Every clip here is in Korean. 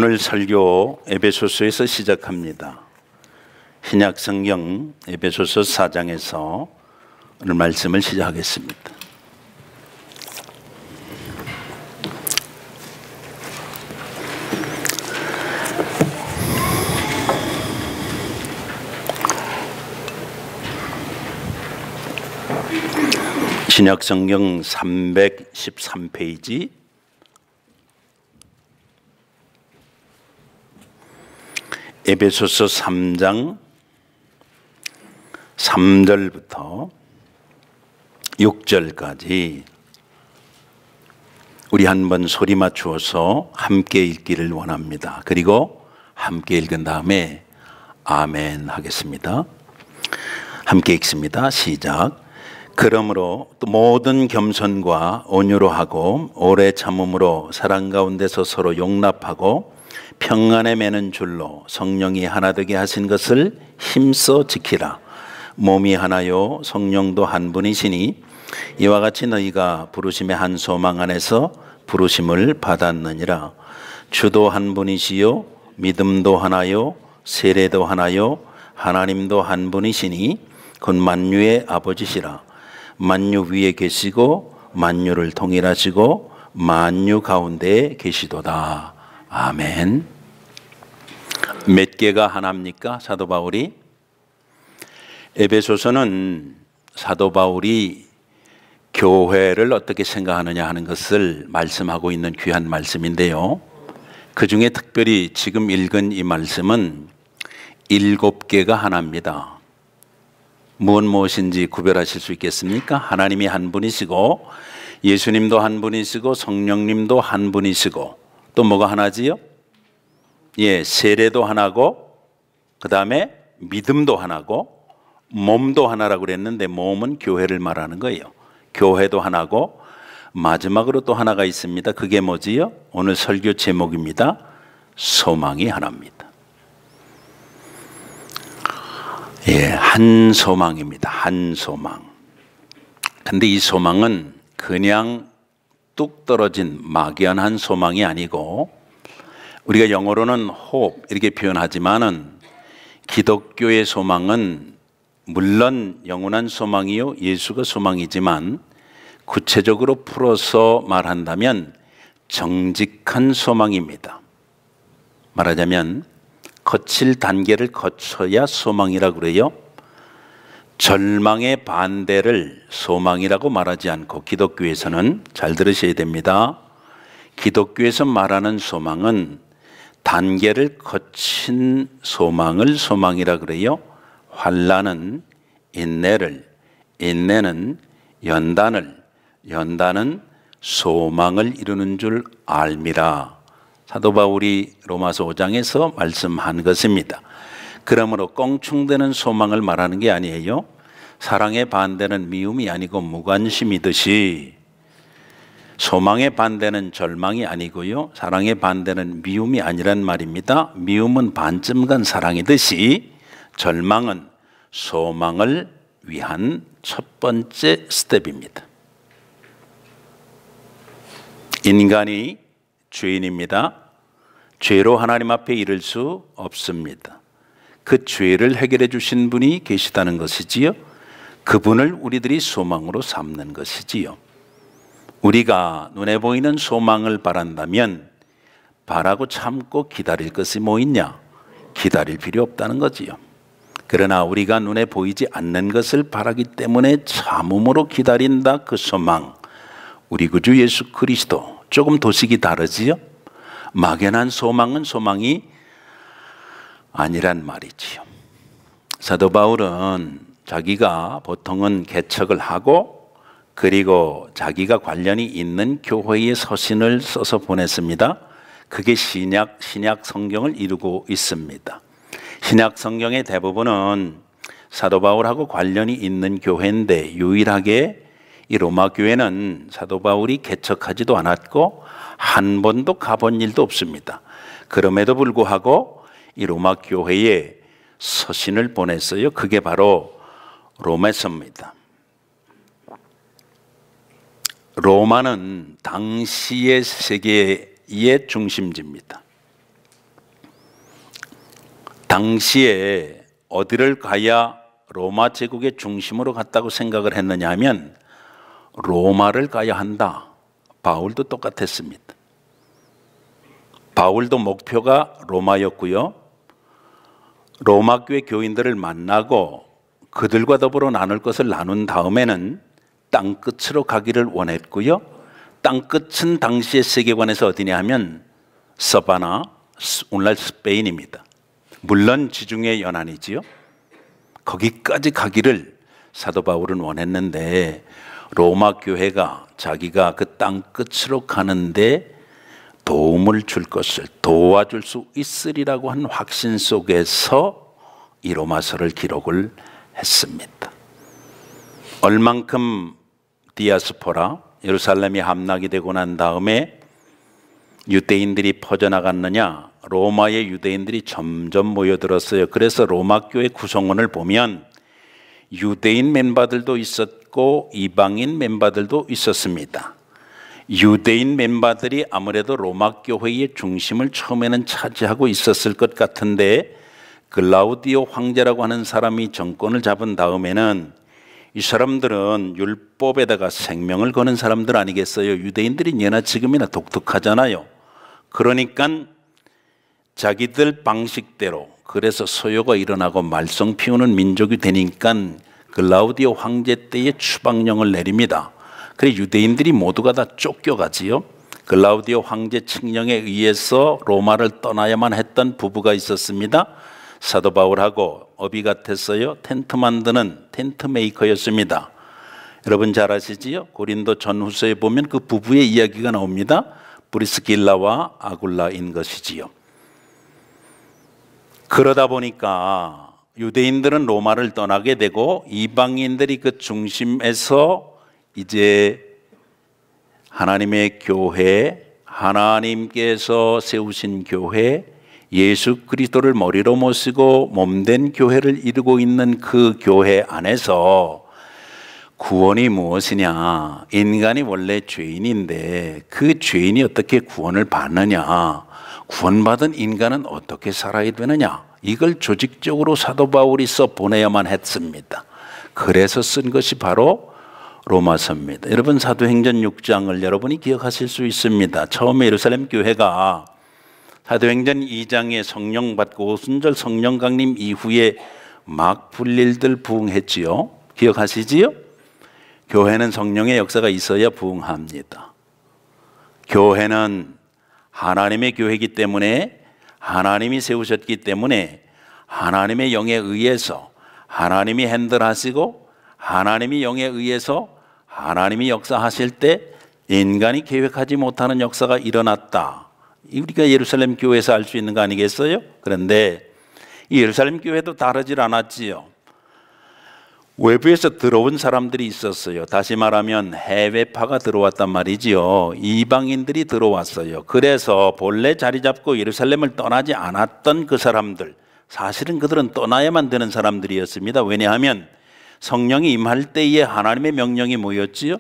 오늘 설교 에베소서에서 시작합니다. 신약성경 에베소서 4장에서 오늘 말씀을 시작하겠습니다. 신약성경 313페이지 에베소서 3장 3절부터 6절까지 우리 한번 소리 맞추어서 함께 읽기를 원합니다. 그리고 함께 읽은 다음에 아멘 하겠습니다. 함께 읽습니다. 시작. 그러므로 또 모든 겸손과 온유로 하고 오래 참음으로 사랑 가운데서 서로 용납하고 평안에 매는 줄로 성령이 하나 되게 하신 것을 힘써 지키라. 몸이 하나요 성령도 한 분이시니 이와 같이 너희가 부르심의 한 소망 안에서 부르심을 받았느니라. 주도 한 분이시요 믿음도 하나요 세례도 하나요 하나님도 한 분이시니 곧 만유의 아버지시라. 만유 위에 계시고 만유를 통일하시고 만유 가운데에 계시도다. 아멘. 몇 개가 하나입니까? 사도 바울이? 에베소서는 사도 바울이 교회를 어떻게 생각하느냐 하는 것을 말씀하고 있는 귀한 말씀인데요. 그 중에 특별히 지금 읽은 이 말씀은 7개가 하나입니다. 무엇인지 구별하실 수 있겠습니까? 하나님이 한 분이시고 예수님도 한 분이시고 성령님도 한 분이시고 또 뭐가 하나지요? 세례도 하나고 그 다음에 믿음도 하나고 몸도 하나라고 그랬는데 몸은 교회를 말하는 거예요. 교회도 하나고 마지막으로 또 하나가 있습니다. 그게 뭐지요? 오늘 설교 제목입니다. 소망이 하나입니다. 한 소망입니다. 한 소망. 근데 이 소망은 그냥 뚝 떨어진 막연한 소망이 아니고 우리가 영어로는 hope 이렇게 표현하지만은 기독교의 소망은 물론 영원한 소망이요 예수가 소망이지만 구체적으로 풀어서 말한다면 정직한 소망입니다. 말하자면 거칠 단계를 거쳐야 소망이라고 그래요. 절망의 반대를 소망이라고 말하지 않고 기독교에서는 잘 들으셔야 됩니다. 기독교에서 말하는 소망은 단계를 거친 소망을 소망이라고 그래요. 환난은 인내를, 인내는 연단을, 연단은 소망을 이루는 줄 알미라. 사도 바울이 로마서 5장에서 말씀한 것입니다. 그러므로 껑충되는 소망을 말하는 게 아니에요. 사랑의 반대는 미움이 아니고 무관심이듯이 소망의 반대는 절망이 아니고요. 사랑의 반대는 미움이 아니란 말입니다. 미움은 반쯤 간 사랑이듯이 절망은 소망을 위한 첫 번째 스텝입니다. 인간이 죄인입니다. 죄로 하나님 앞에 이를 수 없습니다. 그 죄를 해결해 주신 분이 계시다는 것이지요. 그분을 우리들이 소망으로 삼는 것이지요. 우리가 눈에 보이는 소망을 바란다면 바라고 참고 기다릴 것이 뭐 있냐? 기다릴 필요 없다는 거지요. 그러나 우리가 눈에 보이지 않는 것을 바라기 때문에 참음으로 기다린다. 그 소망, 우리 구주 예수 그리스도. 조금 도식이 다르지요. 막연한 소망은 소망이 아니란 말이지요. 사도 바울은 자기가 보통은 개척을 하고 그리고 자기가 관련이 있는 교회의 서신을 써서 보냈습니다. 그게 신약 성경을 이루고 있습니다. 신약 성경의 대부분은 사도 바울하고 관련이 있는 교회인데 유일하게 이 로마 교회는 사도 바울이 개척하지도 않았고 한 번도 가본 일도 없습니다. 그럼에도 불구하고 이 로마 교회에 서신을 보냈어요. 그게 바로 로마서입니다. 로마는 당시의 세계의 중심지입니다. 당시에 어디를 가야 로마 제국의 중심으로 갔다고 생각을 했느냐 하면 로마를 가야 한다. 바울도 똑같았습니다. 바울도 목표가 로마였고요. 로마 교회 교인들을 만나고 그들과 더불어 나눌 것을 나눈 다음에는 땅끝으로 가기를 원했고요. 땅끝은 당시의 세계관에서 어디냐 하면 서바나, 오늘날 스페인입니다. 물론 지중해 연안이지요. 거기까지 가기를 사도 바울은 원했는데 로마 교회가 자기가 그 땅끝으로 가는데 도움을 줄 것을 도와줄 수 있으리라고 한 확신 속에서 이 로마서를 기록을 했습니다. 얼만큼 디아스포라, 예루살렘이 함락이 되고 난 다음에 유대인들이 퍼져나갔느냐, 로마의 유대인들이 점점 모여들었어요. 그래서 로마 교회 구성원을 보면 유대인 멤버들도 있었고 이방인 멤버들도 있었습니다. 유대인 멤버들이 아무래도 로마 교회의 중심을 처음에는 차지하고 있었을 것 같은데 글라우디오 황제라고 하는 사람이 정권을 잡은 다음에는 이 사람들은 율법에다가 생명을 거는 사람들 아니겠어요? 유대인들이 예나 지금이나 독특하잖아요. 그러니까 자기들 방식대로, 그래서 소요가 일어나고 말썽 피우는 민족이 되니까 글라우디오 황제 때에 추방령을 내립니다. 그래 유대인들이 모두가 다 쫓겨가지요. 글라우디오 황제 칙령에 의해서 로마를 떠나야만 했던 부부가 있었습니다. 사도 바울하고 업이 같았어요. 텐트 만드는 텐트 메이커였습니다. 여러분 잘 아시지요? 고린도 전후서에 보면 그 부부의 이야기가 나옵니다. 브리스길라와 아굴라인 것이지요. 그러다 보니까 유대인들은 로마를 떠나게 되고 이방인들이 그 중심에서 이제 하나님의 교회, 하나님께서 세우신 교회, 예수 그리스도를 머리로 모시고 몸된 교회를 이루고 있는 그 교회 안에서 구원이 무엇이냐? 인간이 원래 죄인인데 그 죄인이 어떻게 구원을 받느냐? 구원받은 인간은 어떻게 살아야 되느냐? 이걸 조직적으로 사도 바울이 써 보내야만 했습니다. 그래서 쓴 것이 바로 로마서입니다. 여러분 사도행전 6장을 여러분이 기억하실 수 있습니다. 처음에 예루살렘 교회가 사도행전 2장에 성령 받고 오순절 성령 강림 이후에 막 불일들 부흥했지요. 기억하시지요? 교회는 성령의 역사가 있어야 부흥합니다. 교회는 하나님의 교회이기 때문에 하나님이 세우셨기 때문에 하나님의 영에 의해서 하나님이 핸들하시고 하나님이 영에 의해서 하나님이 역사하실 때 인간이 계획하지 못하는 역사가 일어났다. 우리가 예루살렘 교회에서 알 수 있는 거 아니겠어요? 그런데 이 예루살렘 교회도 다르질 않았지요. 외부에서 들어온 사람들이 있었어요. 다시 말하면 해외파가 들어왔단 말이지요. 이방인들이 들어왔어요. 그래서 본래 자리 잡고 예루살렘을 떠나지 않았던 그 사람들, 사실은 그들은 떠나야만 되는 사람들이었습니다. 왜냐하면 성령이 임할 때에 하나님의 명령이 뭐였지요?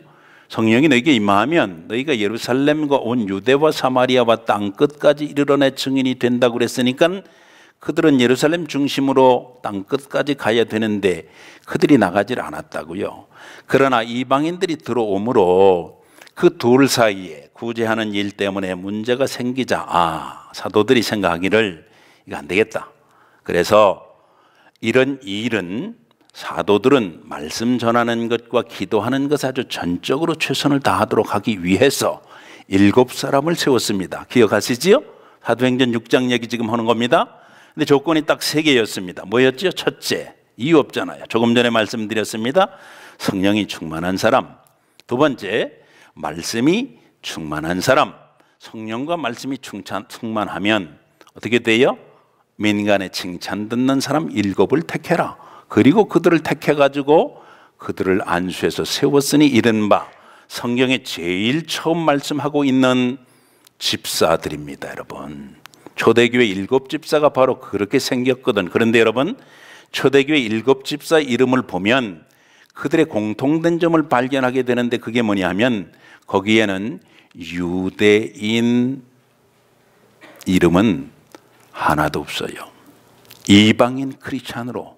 성령이 너에게 임하면 너희가 예루살렘과 온 유대와 사마리아와 땅 끝까지 이르러 내 증인이 된다고 그랬으니까 그들은 예루살렘 중심으로 땅 끝까지 가야 되는데 그들이 나가질 않았다고요. 그러나 이방인들이 들어오므로 그 둘 사이에 구제하는 일 때문에 문제가 생기자 사도들이 생각하기를 이거 안 되겠다. 그래서 이런 일은 사도들은 말씀 전하는 것과 기도하는 것 아주 전적으로 최선을 다하도록 하기 위해서 7사람을 세웠습니다. 기억하시지요? 사도행전 6장 얘기 지금 하는 겁니다. 근데 조건이 딱 3개였습니다. 뭐였죠? 첫째, 이유 없잖아요. 조금 전에 말씀드렸습니다. 성령이 충만한 사람. 두 번째, 말씀이 충만한 사람. 성령과 말씀이 충만하면 어떻게 돼요? 민간의 칭찬 듣는 사람 7을 택해라. 그리고 그들을 택해가지고 그들을 안수해서 세웠으니 이른바 성경에 제일 처음 말씀하고 있는 집사들입니다. 여러분 초대교회 7집사가 바로 그렇게 생겼거든. 그런데 여러분 초대교회 7집사 이름을 보면 그들의 공통된 점을 발견하게 되는데 그게 뭐냐 하면 거기에는 유대인 이름은 하나도 없어요. 이방인 크리스찬으로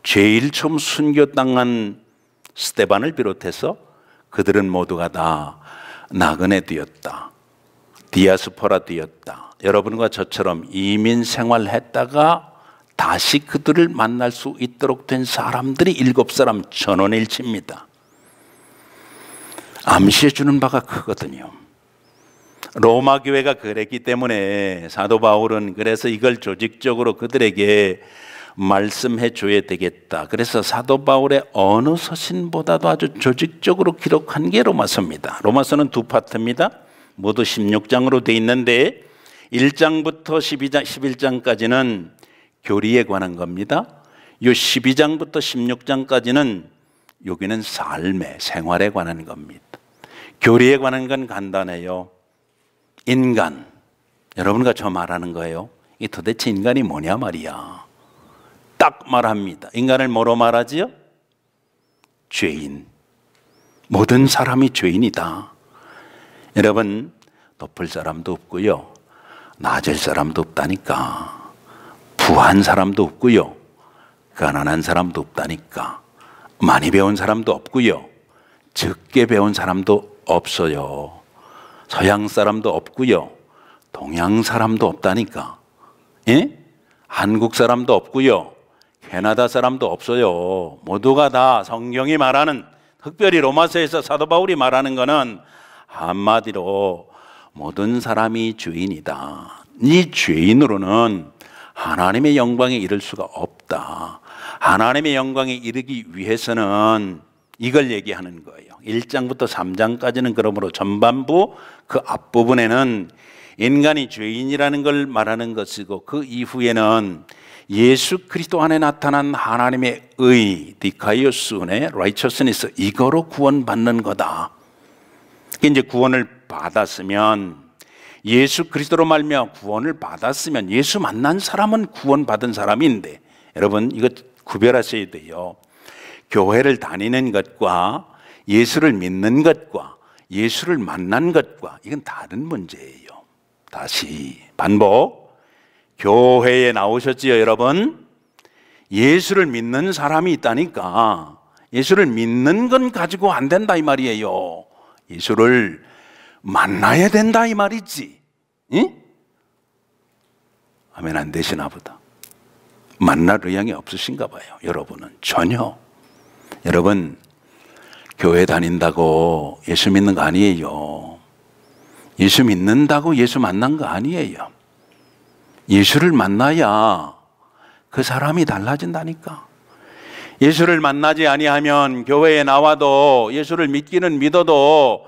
제일 처음 순교당한 스데반을 비롯해서 그들은 모두가 다 나그네 되었다, 디아스포라 되었다. 여러분과 저처럼 이민 생활했다가 다시 그들을 만날 수 있도록 된 사람들이 7사람 전원일치입니다. 암시해 주는 바가 크거든요. 로마 교회가 그랬기 때문에 사도 바울은 그래서 이걸 조직적으로 그들에게 말씀해 줘야 되겠다. 그래서 사도 바울의 어느 서신보다도 아주 조직적으로 기록한 게 로마서입니다. 로마서는 2파트입니다. 모두 16장으로 되어 있는데 1장부터 12장, 11장까지는 교리에 관한 겁니다. 이 12장부터 16장까지는 여기는 삶의 생활에 관한 겁니다. 교리에 관한 건 간단해요. 인간, 여러분과 저 말하는 거예요. 이 도대체 인간이 뭐냐 말이야. 딱 말합니다. 인간을 뭐로 말하지요? 죄인. 모든 사람이 죄인이다. 여러분, 높을 사람도 없고요, 낮을 사람도 없다니까. 부한 사람도 없고요, 가난한 사람도 없다니까. 많이 배운 사람도 없고요, 적게 배운 사람도 없어요. 서양 사람도 없고요, 동양 사람도 없다니까. 예? 한국 사람도 없고요, 캐나다 사람도 없어요. 모두가 다 성경이 말하는, 특별히 로마서에서 사도 바울이 말하는 것은 한마디로 모든 사람이 죄인이다. 이 죄인으로는 하나님의 영광에 이를 수가 없다. 하나님의 영광에 이르기 위해서는 이걸 얘기하는 거예요. 1장부터 3장까지는 그러므로 전반부, 그 앞부분에는 인간이 죄인이라는 걸 말하는 것이고, 그 이후에는 예수 그리스도 안에 나타난 하나님의 의, 디카이오스의 righteousness, 이거로 구원받는 거다. 이제 구원을 받았으면, 예수 그리스도로 말미암아 구원을 받았으면, 예수 만난 사람은 구원받은 사람인데, 여러분 이거 구별하셔야 돼요. 교회를 다니는 것과 예수를 믿는 것과 예수를 만난 것과 이건 다른 문제예요. 다시 반복. 교회에 나오셨지요, 여러분? 예수를 믿는 사람이 있다니까. 예수를 믿는 건 가지고 안 된다 이 말이에요. 예수를 만나야 된다 이 말이지. 응? 아멘 안 되시나 보다. 만날 의향이 없으신가 봐요. 여러분은 전혀. 여러분, 교회 다닌다고 예수 믿는 거 아니에요. 예수 믿는다고 예수 만난 거 아니에요. 예수를 만나야 그 사람이 달라진다니까. 예수를 만나지 아니하면 교회에 나와도 예수를 믿기는 믿어도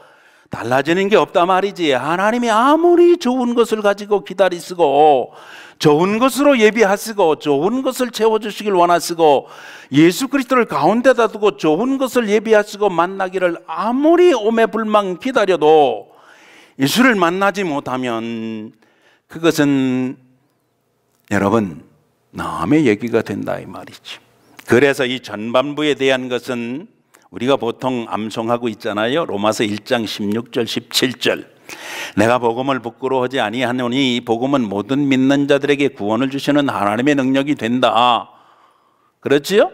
달라지는 게 없단 말이지. 하나님이 아무리 좋은 것을 가지고 기다리시고 좋은 것으로 예비하시고 좋은 것을 채워주시길 원하시고 예수 그리스도를 가운데다 두고 좋은 것을 예비하시고 만나기를 아무리 오매불망 기다려도 예수를 만나지 못하면 그것은 여러분 남의 얘기가 된다 이 말이지. 그래서 이 전반부에 대한 것은 우리가 보통 암송하고 있잖아요. 로마서 1장 16절 17절. 내가 복음을 부끄러워하지 아니하노니 이 복음은 모든 믿는 자들에게 구원을 주시는 하나님의 능력이 된다. 그렇지요?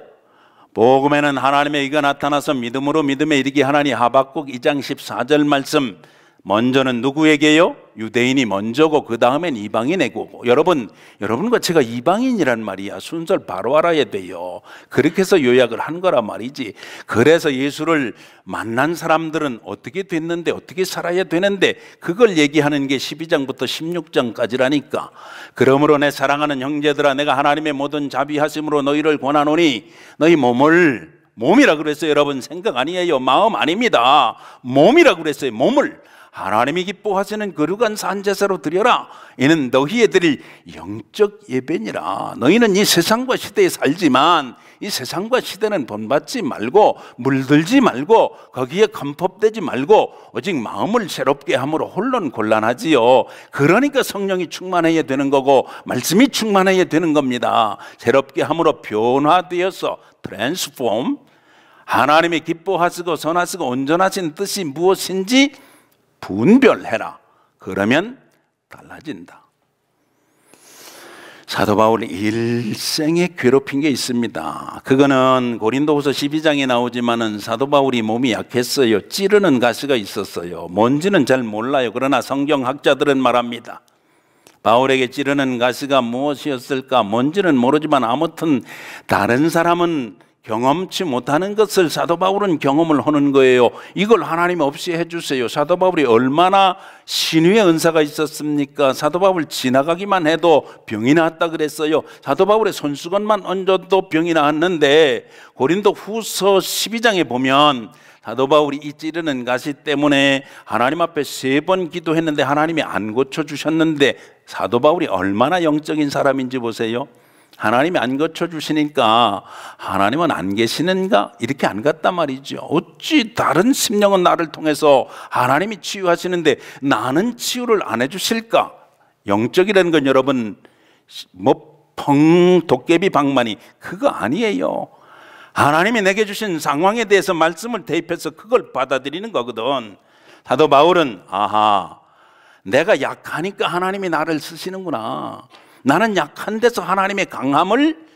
복음에는 하나님의 의가 나타나서 믿음으로 믿음에 이르게 하나니. 하박국 2장 14절 말씀. 먼저는 누구에게요? 유대인이 먼저고 그 다음엔 이방인에게고. 여러분과 제가 이방인이란 말이야. 순서를 바로 알아야 돼요. 그렇게 해서 요약을 한 거란 말이지. 그래서 예수를 만난 사람들은 어떻게 됐는데 어떻게 살아야 되는데 그걸 얘기하는 게 12장부터 16장까지라니까. 그러므로 내 사랑하는 형제들아, 내가 하나님의 모든 자비하심으로 너희를 권하노니 너희 몸이라 그랬어요. 여러분 생각 아니에요. 마음 아닙니다. 몸이라 그랬어요. 몸을 하나님이 기뻐하시는 거룩한 산제사로 드려라. 이는 너희에 드릴 영적 예배니라. 너희는 이 세상과 시대에 살지만 이 세상과 시대는 본받지 말고 물들지 말고 거기에 검법되지 말고 오직 마음을 새롭게 함으로 홀론 곤란하지요. 그러니까 성령이 충만해야 되는 거고 말씀이 충만해야 되는 겁니다. 새롭게 함으로 변화되어서 트랜스폼, 하나님이 기뻐하시고 선하시고 온전하신 뜻이 무엇인지 분별해라. 그러면 달라진다. 사도 바울이 일생에 괴롭힌 게 있습니다. 그거는 고린도후서 12장에 나오지만은 사도 바울이 몸이 약했어요. 찌르는 가시가 있었어요. 뭔지는 잘 몰라요. 그러나 성경학자들은 말합니다. 바울에게 찌르는 가시가 무엇이었을까? 뭔지는 모르지만 아무튼 다른 사람은 경험치 못하는 것을 사도 바울은 경험을 하는 거예요. 이걸 하나님 없이 해주세요. 사도 바울이 얼마나 신유의 은사가 있었습니까? 사도 바울 지나가기만 해도 병이 나았다 그랬어요. 사도 바울의 손수건만 얹어도 병이 나았는데 고린도 후서 12장에 보면 사도 바울이 이 찌르는 가시 때문에 하나님 앞에 3번 기도했는데 하나님이 안 고쳐주셨는데 사도 바울이 얼마나 영적인 사람인지 보세요. 하나님이 안 고쳐주시니까 하나님은 안 계시는가? 이렇게 안 갔단 말이죠. 어찌 다른 심령은 나를 통해서 하나님이 치유하시는데 나는 치유를 안 해주실까? 영적이라는 건 여러분 도깨비 방망이 그거 아니에요. 하나님이 내게 주신 상황에 대해서 말씀을 대입해서 그걸 받아들이는 거거든. 사도 바울은 아하, 내가 약하니까 하나님이 나를 쓰시는구나. 나는 약한 데서 하나님의 강함을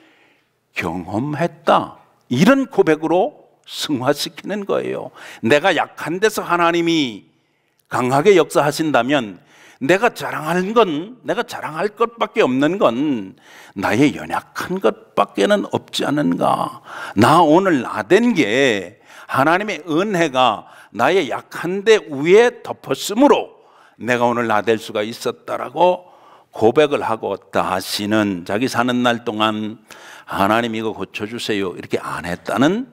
경험했다. 이런 고백으로 승화시키는 거예요. 내가 약한 데서 하나님이 강하게 역사하신다면 내가 자랑할 것밖에 없는 건 나의 연약한 것밖에는 없지 않은가. 나 오늘 나된 게 하나님의 은혜가 나의 약한데 위에 덮었으므로 내가 오늘 나될 수가 있었다라고 고백을 하고 다시는 자기 사는 날 동안 하나님 이거 고쳐주세요 이렇게 안 했다는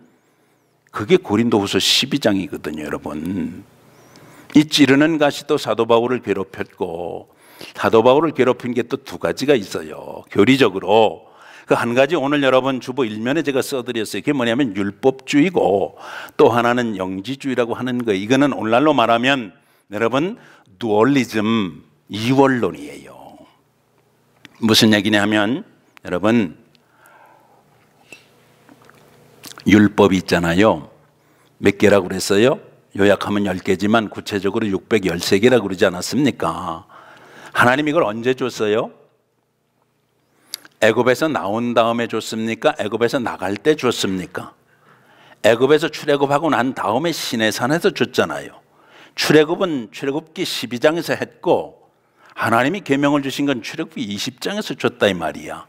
그게 고린도후서 12장이거든요. 여러분, 이 찌르는 가시도 사도 바울을 괴롭혔고 사도 바울을 괴롭힌 게 또 2가지가 있어요. 교리적으로 그 한 가지 오늘 여러분 주보 1면에 제가 써드렸어요. 그게 뭐냐면 율법주의고 또 하나는 영지주의라고 하는 거예요. 이거는 오늘날로 말하면 여러분 두얼리즘, 이원론이에요. 무슨 얘기냐면 여러분 율법이 있잖아요. 몇 개라고 그랬어요? 요약하면 10개지만 구체적으로 613개라고 그러지 않았습니까? 하나님 이걸 언제 줬어요? 애굽에서 나온 다음에 줬습니까? 애굽에서 나갈 때 줬습니까? 애굽에서 출애굽하고 난 다음에 시내산에서 줬잖아요. 출애굽은 출애굽기 12장에서 했고 하나님이 계명을 주신 건 출애굽기 20장에서 줬다 이 말이야.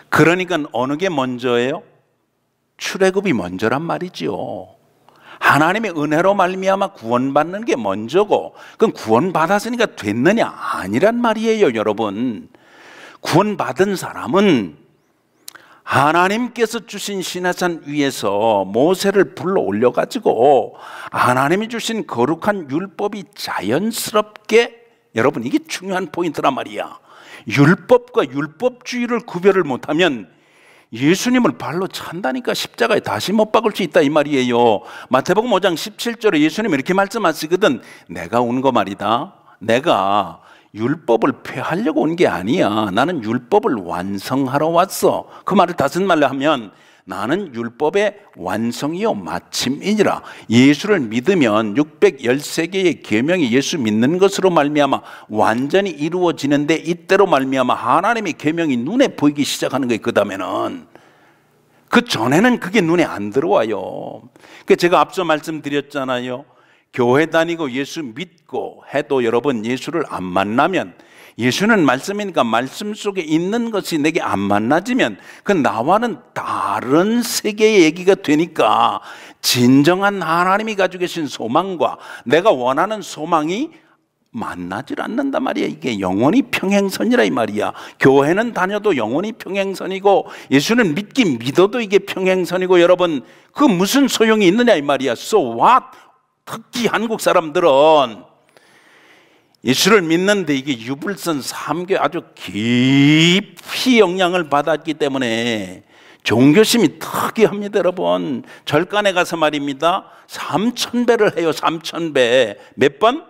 그러니까 어느 게 먼저예요? 출애굽이 먼저란 말이지요. 하나님의 은혜로 말미암아 구원받는 게 먼저고 그건 구원받았으니까 됐느냐? 아니란 말이에요. 여러분, 구원받은 사람은 하나님께서 주신 시내산 위에서 모세를 불러 올려가지고 하나님이 주신 거룩한 율법이 자연스럽게 여러분 이게 중요한 포인트란 말이야. 율법과 율법주의를 구별을 못하면 예수님을 발로 찬다니까 십자가에 다시 못 박을 수 있다 이 말이에요. 마태복음 5장 17절에 예수님이 이렇게 말씀하시거든. 내가 온 거 말이다. 내가 율법을 폐하려고 온 게 아니야. 나는 율법을 완성하러 왔어. 그 말을 다른 말로 하면 나는 율법의 완성이요 마침이니라. 예수를 믿으면 613개의 계명이 예수 믿는 것으로 말미암아 완전히 이루어지는데 이때로 말미암아 하나님의 계명이 눈에 보이기 시작하는 거예요. 그 다음에는 그 전에는 그게 눈에 안 들어와요. 그 제가 앞서 말씀드렸잖아요. 교회 다니고 예수 믿고 해도 여러분 예수를 안 만나면 예수는 말씀이니까 말씀 속에 있는 것이 내게 안 만나지면 그 나와는 다른 세계의 얘기가 되니까 진정한 하나님이 가지고 계신 소망과 내가 원하는 소망이 만나질 않는단 말이야. 이게 영원히 평행선이라 이 말이야. 교회는 다녀도 영원히 평행선이고 예수는 믿긴 믿어도 이게 평행선이고 여러분 그 무슨 소용이 있느냐 이 말이야. So what? 특히 한국 사람들은 예수를 믿는데 이게 유불선 3교 아주 깊이 영향을 받았기 때문에 종교심이 특이합니다. 여러분 절간에 가서 말입니다 3000배를 해요. 3000배. 몇 번?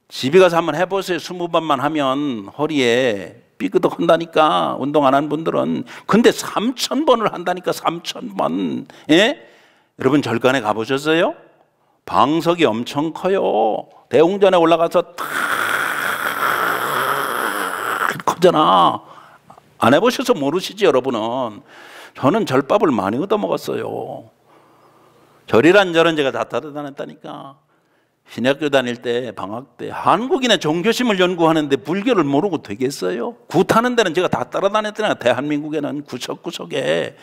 집에 가서 한번 해보세요. 20번만 하면 허리에 삐그덕 한다니까 운동 안 하는 분들은. 근데 3000번을 한다니까 3000번. 예? 여러분 절간에 가보셨어요? 방석이 엄청 커요. 대웅전에 올라가서 탁 크잖아. 안 해보셔서 모르시지 여러분은. 저는 절밥을 많이 얻어먹었어요. 절이란 절은 제가 다 따라다녔다니까. 신학교 다닐 때 방학 때 한국인의 종교심을 연구하는데 불교를 모르고 되겠어요? 굿하는 데는 제가 다 따라다녔더니 대한민국에는 구석구석에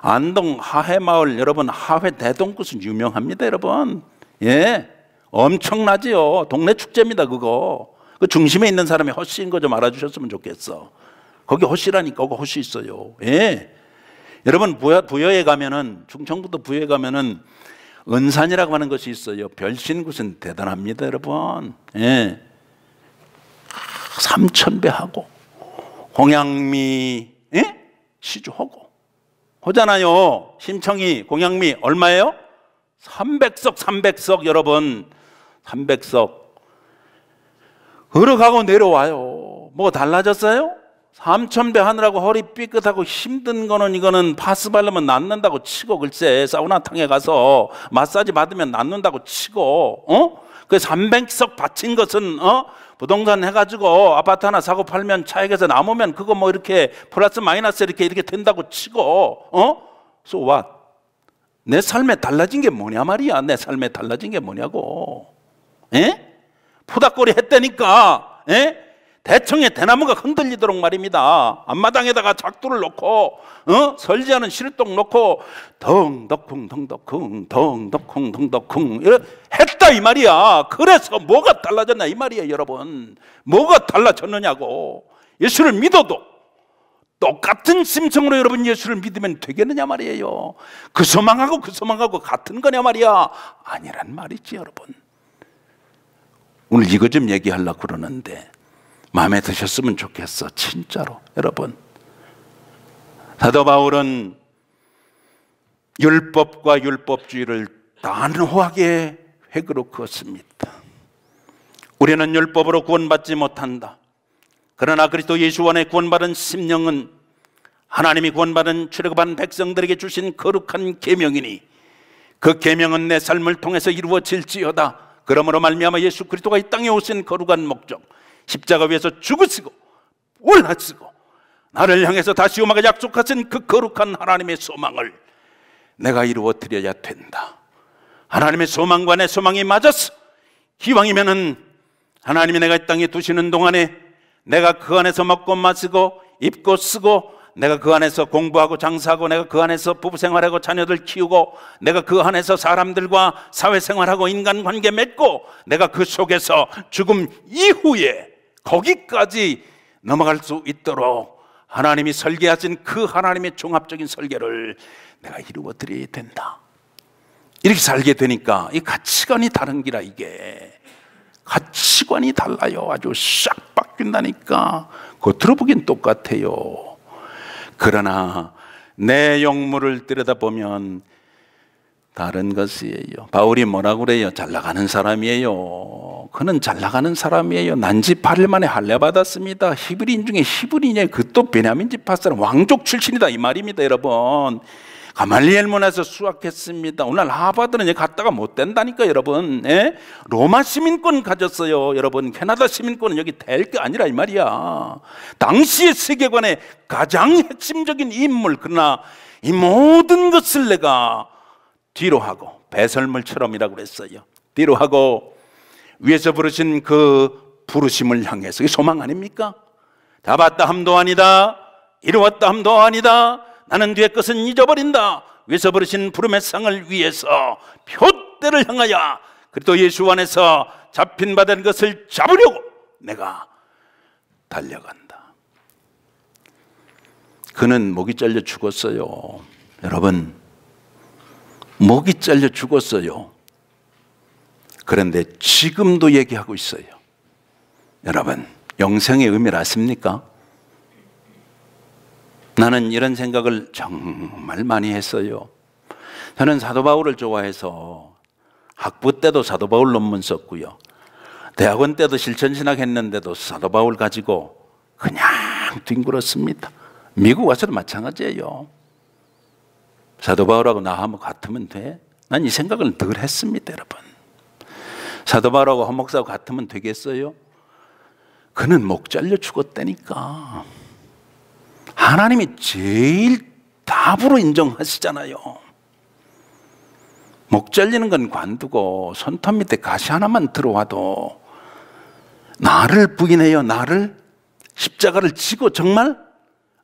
안동 하회마을, 여러분 하회 대동굿은 유명합니다 여러분. 예, 엄청나지요. 동네 축제입니다 그거. 그 중심에 있는 사람이 허씨인 거 좀 알아주셨으면 좋겠어. 거기 허씨라니까. 거기 허씨 있어요. 예, 여러분 부여에 가면은, 충청북도 부여에 가면은 은산이라고 하는 것이 있어요. 별신굿은 대단합니다 여러분. 예, 삼천배하고 공양미, 예? 시주하고 하잖아요. 심청이 공양미 얼마예요? 300석 300석 여러분. 300석 걸어가고 내려와요. 뭐 달라졌어요? 3,000배 하느라고 허리 삐끗하고 힘든 거는, 이거는 파스 바르면 낫는다고 치고, 글쎄 사우나탕에 가서 마사지 받으면 낫는다고 치고, 그 300석 바친 것은 부동산 해가지고 아파트 하나 사고 팔면 차익에서 남으면 그거 뭐 이렇게 플러스 마이너스 이렇게 된다고 치고, so what? 내 삶에 달라진 게 뭐냐 말이야. 내 삶에 달라진 게 뭐냐고. 예? 푸닥거리 했다니까. 예? 대청에 대나무가 흔들리도록 말입니다. 앞마당에다가 작두를 놓고 설지하는 실똥 놓고 덩덕쿵 덩덕쿵 덩덕쿵 덩덕쿵 했다 이 말이야. 그래서 뭐가 달라졌나 이 말이야 여러분. 뭐가 달라졌느냐고. 예수를 믿어도 똑같은 심성으로 여러분 예수를 믿으면 되겠느냐 말이에요. 그 소망하고 그 소망하고 같은 거냐 말이야. 아니란 말이지 여러분. 오늘 이거 좀 얘기하려고 그러는데 마음에 드셨으면 좋겠어. 진짜로 여러분. 사도 바울은 율법과 율법주의를 단호하게 획으로 그었습니다. 우리는 율법으로 구원받지 못한다. 그러나 그리스도 예수 안에 구원받은 심령은 하나님이 구원받은 출애굽한 백성들에게 주신 거룩한 계명이니 그 계명은 내 삶을 통해서 이루어질지어다. 그러므로 말미암아 예수 그리스도가 이 땅에 오신 거룩한 목적, 십자가 위에서 죽으시고 올라지고 나를 향해서 다시 오마가 약속하신 그 거룩한 하나님의 소망을 내가 이루어 드려야 된다. 하나님의 소망과 내 소망이 맞았어. 기왕이면은 하나님이 내가 이 땅에 두시는 동안에 내가 그 안에서 먹고 마시고 입고 쓰고, 내가 그 안에서 공부하고 장사하고, 내가 그 안에서 부부생활하고 자녀들 키우고, 내가 그 안에서 사람들과 사회생활하고 인간관계 맺고, 내가 그 속에서 죽음 이후에 거기까지 넘어갈 수 있도록 하나님이 설계하신 그 하나님의 종합적인 설계를 내가 이루어 드려야 된다. 이렇게 살게 되니까 이 가치관이 다른 기라. 이게 가치관이 달라요. 아주 싹 바뀐다니까. 겉으로 보기엔 똑같아요. 그러나 내 영물을 들여다보면 다른 것이에요. 바울이 뭐라고 그래요? 잘 나가는 사람이에요. 그는 잘 나가는 사람이에요. 난지 8일 만에 할례 받았습니다. 히브리인 중에 히브리인이에요. 그 또 베냐민 지파 사람, 왕족 출신이다 이 말입니다 여러분. 가말리엘 문화에서 수학했습니다. 오늘 하버드는 갔다가 못 된다니까 여러분. 예? 로마 시민권 가졌어요 여러분. 캐나다 시민권은 여기 될 게 아니라 이 말이야. 당시의 세계관의 가장 핵심적인 인물. 그러나 이 모든 것을 내가 뒤로 하고, 배설물처럼이라고 그랬어요. 뒤로 하고 위에서 부르신 그 부르심을 향해서, 이게 소망 아닙니까? 잡았다 함도 아니다, 이루었다 함도 아니다, 나는 뒤의 것은 잊어버린다. 위에서 부르신 부름의 상을 위해서 표대를 향하여 그리스도 예수 안에서 잡힌 바 된 것을 잡으려고 내가 달려간다. 그는 목이 잘려 죽었어요 여러분. 목이 잘려 죽었어요. 그런데 지금도 얘기하고 있어요. 여러분, 영생의 의미를 아십니까? 나는 이런 생각을 정말 많이 했어요. 저는 사도 바울을 좋아해서 학부 때도 사도 바울 논문 썼고요. 대학원 때도 실천신학 했는데도 사도 바울 가지고 그냥 뒹굴었습니다. 미국 와서도 마찬가지예요. 사도 바울하고 나 한번 같으면 돼? 난 이 생각을 늘 했습니다 여러분. 사도 바울하고 허 목사하고 같으면 되겠어요? 그는 목 잘려 죽었다니까. 하나님이 제일 답으로 인정하시잖아요. 목 잘리는 건 관두고 손톱 밑에 가시 하나만 들어와도 나를 부인해요. 나를 십자가를 지고 정말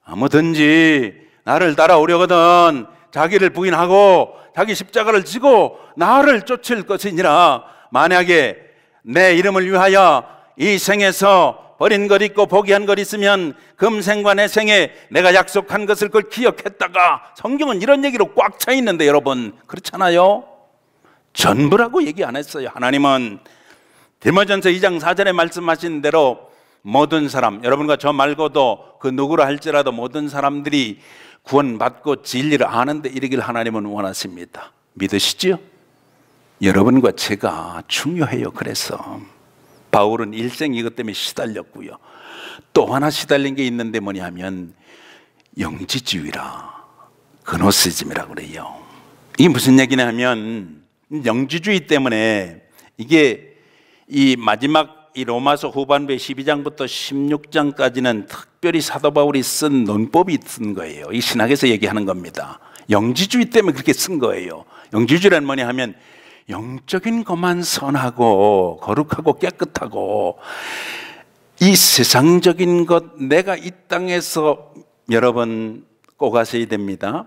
아무든지 나를 따라오려거든 자기를 부인하고 자기 십자가를 지고 나를 쫓을 것이니라. 만약에 내 이름을 위하여 이 생에서 버린 것 있고 포기한 것 있으면 금생과 내 생에 내가 약속한 것을 그걸 기억했다가, 성경은 이런 얘기로 꽉 차 있는데 여러분 그렇잖아요. 전부라고 얘기 안 했어요. 하나님은 디모전서 2장 4절에 말씀하신 대로 모든 사람, 여러분과 저 말고도 그 누구라 할지라도 모든 사람들이 구원받고 진리를 아는데 이르길 하나님은 원하십니다. 믿으시죠? 여러분과 제가 중요해요. 그래서 바울은 일생 이것 때문에 시달렸고요. 또 하나 시달린 게 있는데 뭐냐면 영지주의라, 그노시즘이라고 그래요. 이게 무슨 얘기냐 하면 영지주의 때문에 이게 이 마지막 이 로마서 후반부의 12장부터 16장까지는 특별히 사도 바울이 쓴 논법이 쓴 거예요. 이 신학에서 얘기하는 겁니다. 영지주의 때문에 그렇게 쓴 거예요. 영지주의란 뭐냐 하면 영적인 것만 선하고 거룩하고 깨끗하고, 이 세상적인 것, 내가 이 땅에서 여러분 꼭 아셔야 됩니다.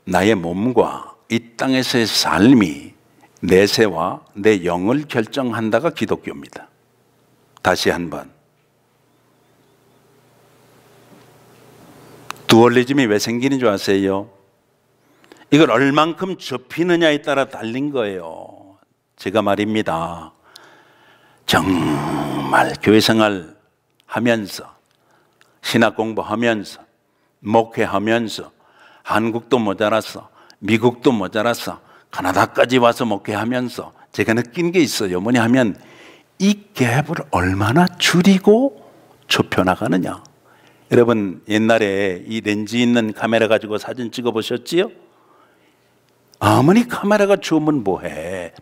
나의 몸과 이 땅에서의 삶이 내세와 내 영을 결정한다가 기독교입니다. 다시 한번, 두얼리즘이 왜 생기는 줄 아세요? 이걸 얼만큼 좁히느냐에 따라 달린 거예요. 제가 말입니다, 정말 교회생활 하면서 신학 공부하면서 목회하면서 한국도 모자라서 미국도 모자라서 가나다까지 와서 목회하면서 제가 느낀 게 있어요. 뭐냐 하면 이 갭을 얼마나 줄이고 좁혀나가느냐. 여러분 옛날에 이 렌즈 있는 카메라 가지고 사진 찍어 보셨지요? 아무리 카메라가 좋으면 뭐해.